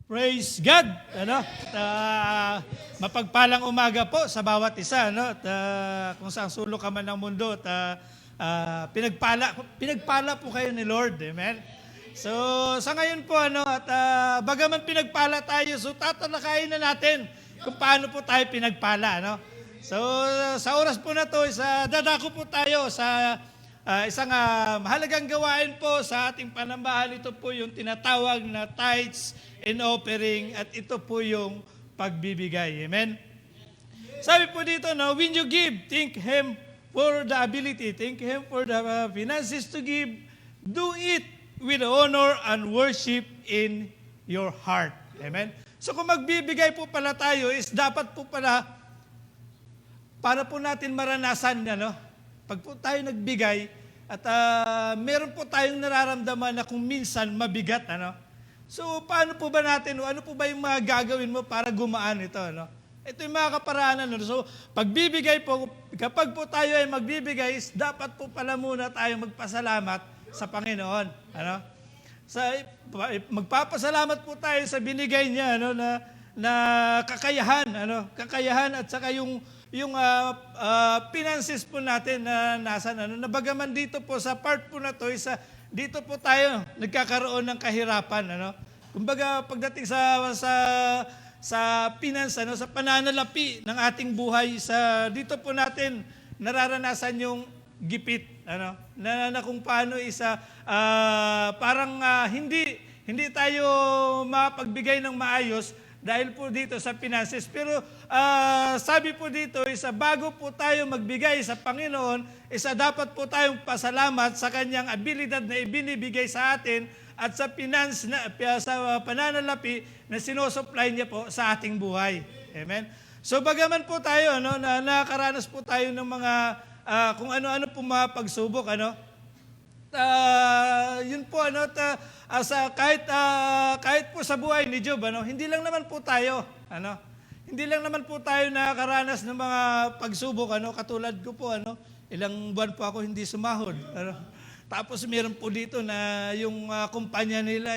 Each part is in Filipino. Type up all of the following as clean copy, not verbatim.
Praise God! Ano? At, mapagpalang umaga po sa bawat isa. Ano? At, kung saan sulok ka man ng mundo. At, pinagpala po kayo ni Lord. Amen? So, sa ngayon po, at bagaman pinagpala tayo, so tatalakayin na natin kung paano po tayo pinagpala. Ano? So, sa oras po na to, dadako po tayo sa isang mahalagang gawain po sa ating panambahan. Ito po yung tinatawag na tithes and offering, at ito po yung pagbibigay. Amen? Sabi po dito, when you give, thank Him for the ability, thank Him for the finances to give, do it with honor and worship in your heart. Amen? So kung magbibigay po pala tayo, is dapat po pala, para po natin maranasan, pag po tayo nagbigay, at meron po tayong nararamdaman na kung minsan mabigat, So, paano po ba natin, ano po ba yung mga gagawin mo para gumaan ito, Ito yung mga kaparaanan, So, pagbibigay po, kapag po tayo ay magbibigay, dapat po pala muna tayo magpasalamat sa Panginoon, magpapasalamat po tayo sa binigay niya, na kakayahan, kakayahan at saka yung finances po natin na nasan, na bagaman dito po sa part po na to, dito po tayo nagkakaroon ng kahirapan, Kumbaga pagdating sa finance, sa pananalapi ng ating buhay, dito po natin nararanasan yung gipit, na kung paano parang hindi tayo mapagbigay ng maayos dahil po dito sa finances. Pero sabi po dito, bago po tayo magbigay sa Panginoon, dapat po tayong pasalamat sa Kanyang abilidad na ibinibigay sa atin at sa sa pananalapi na sinusupply niya po sa ating buhay. Amen? So bagaman po tayo, na nakaranas po tayo ng mga kung ano-ano po mga pagsubok, yun po, kahit po sa buhay ni Job, hindi lang naman po tayo, hindi lang naman po tayo nakakaranas ng mga pagsubok, katulad ko po, ilang buwan po ako hindi sumahod, Tapos meron po dito na yung kumpanya nila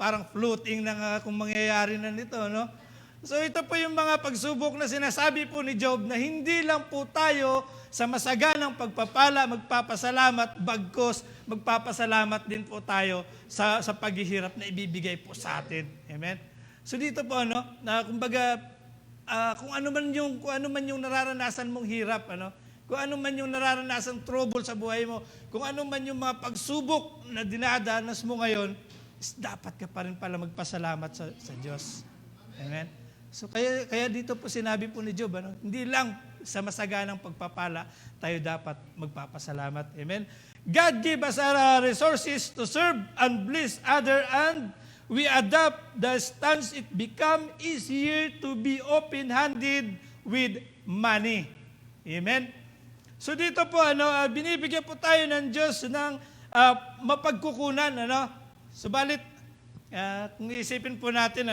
parang floating ng kung mangyayari na nito, So ito po yung mga pagsubok na sinasabi po ni Job na hindi lang po tayo sa masaganang pagpapala magpapasalamat, bagkus magpapasalamat din po tayo sa paghihirap na ibibigay po sa atin. Amen? So dito po, na kumbaga, kung ano man yung nararanasan mong hirap, kung ano man yung nararanasan trouble sa buhay mo, kung ano man yung mga pagsubok na dinadanas mo ngayon, dapat ka pa rin pala magpasalamat sa Diyos. Amen? So kaya dito po sinabi po ni Job, hindi lang sa masaganang pagpapala tayo dapat magpapasalamat. Amen? God gave us our resources to serve and bless other, and we adopt the stance it become easier to be open-handed with money. Amen? So dito po, binibigyan po tayo ng Diyos ng mapagkukunan, Subalit, kung isipin po natin,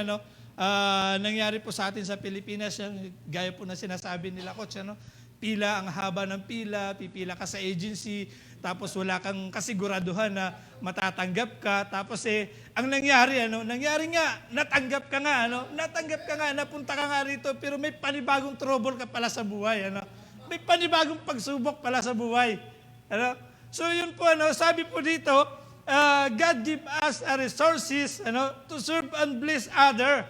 nangyari po sa atin sa Pilipinas, gaya po na sinasabi nila, Coach, pila, ang haba ng pipila ka sa agency, tapos wala kang kasiguraduhan na matatanggap ka, tapos ang nangyari nga, natanggap ka nga, napunta ka nga rito, pero may panibagong trouble ka pala sa buhay, may panibagong pagsubok pala sa buhay, So yun po, sabi po dito, God give us resources, to serve and bless other,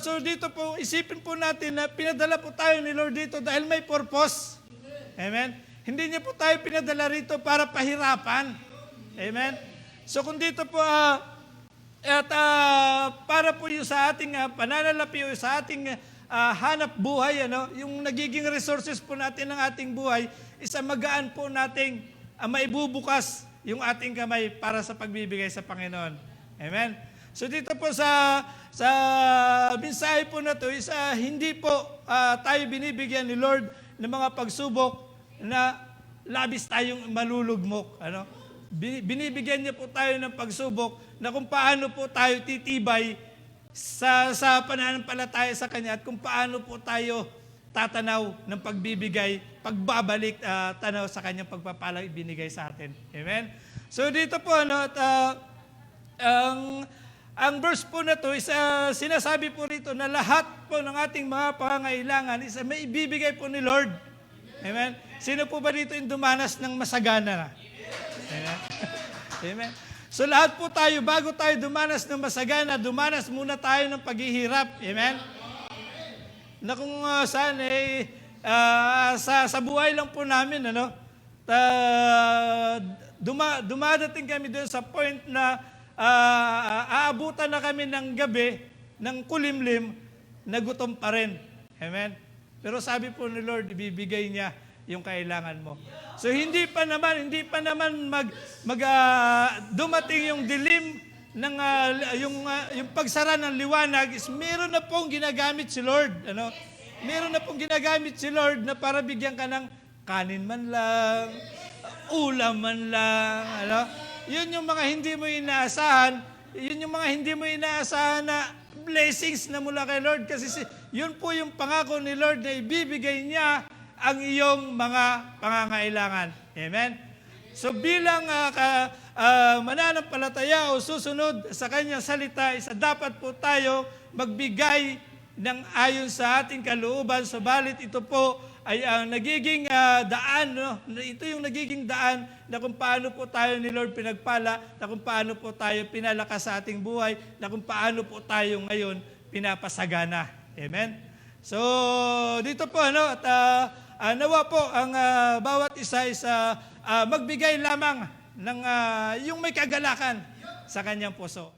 So dito po, isipin po natin na pinadala po tayo ni Lord dito dahil may purpose. Amen? Hindi niya po tayo pinadala rito para pahirapan. Amen? So kung dito po, para po yung sa ating pananalapi o sa ating hanap buhay, yung nagiging resources po natin ng ating buhay, magaan po nating maibubukas yung ating kamay para sa pagbibigay sa Panginoon. Amen? So dito po sa mensahe po na ito, hindi po tayo binibigyan ni Lord ng mga pagsubok na labis tayong malulugmok. Binibigyan niya po tayo ng pagsubok na kung paano po tayo titibay sa pananampalataya sa Kanya at kung paano po tayo tatanaw ng pagbibigay, pagbabalik tanaw sa Kanyang pagpapalang ibinigay sa atin. Amen? So dito po, ang verse po na to is sinasabi po rito na lahat po ng ating mga pangangailangan is may ibibigay po ni Lord. Amen? Sino po ba dito yung dumanas ng masagana na? Amen? Amen? So lahat po tayo, bago tayo dumanas ng masagana, dumanas muna tayo ng paghihirap. Amen? Na kung saan sa buhay lang po namin, dumadating kami doon sa point na aabutan na kami ng gabi, ng kulimlim, na gutom pa rin. Amen? Pero sabi po ni Lord, ibibigay niya yung kailangan mo. So hindi pa naman dumating yung dilim ng yung pagsara ng liwanag is meron na pong ginagamit si Lord, Meron na pong ginagamit si Lord na para bigyan ka ng kanin man lang, ulam man lang, Yun yung mga hindi mo inaasahan, na blessings na mula kay Lord kasi yun po yung pangako ni Lord na ibibigay niya ang iyong mga pangangailangan. Amen? So bilang mananampalataya o susunod sa kanyang salita, dapat po tayo magbigay ng ayon sa ating kalooban, subalit ito po ay ang nagiging daan, ito yung nagiging daan na kung paano po tayo ni Lord pinagpala, na kung paano po tayo pinalakas sa ating buhay, na kung paano po tayo ngayon pinapasagana. Amen? So, dito po, nawa po ang bawat isa magbigay lamang ng yung may kagalakan sa kanyang puso.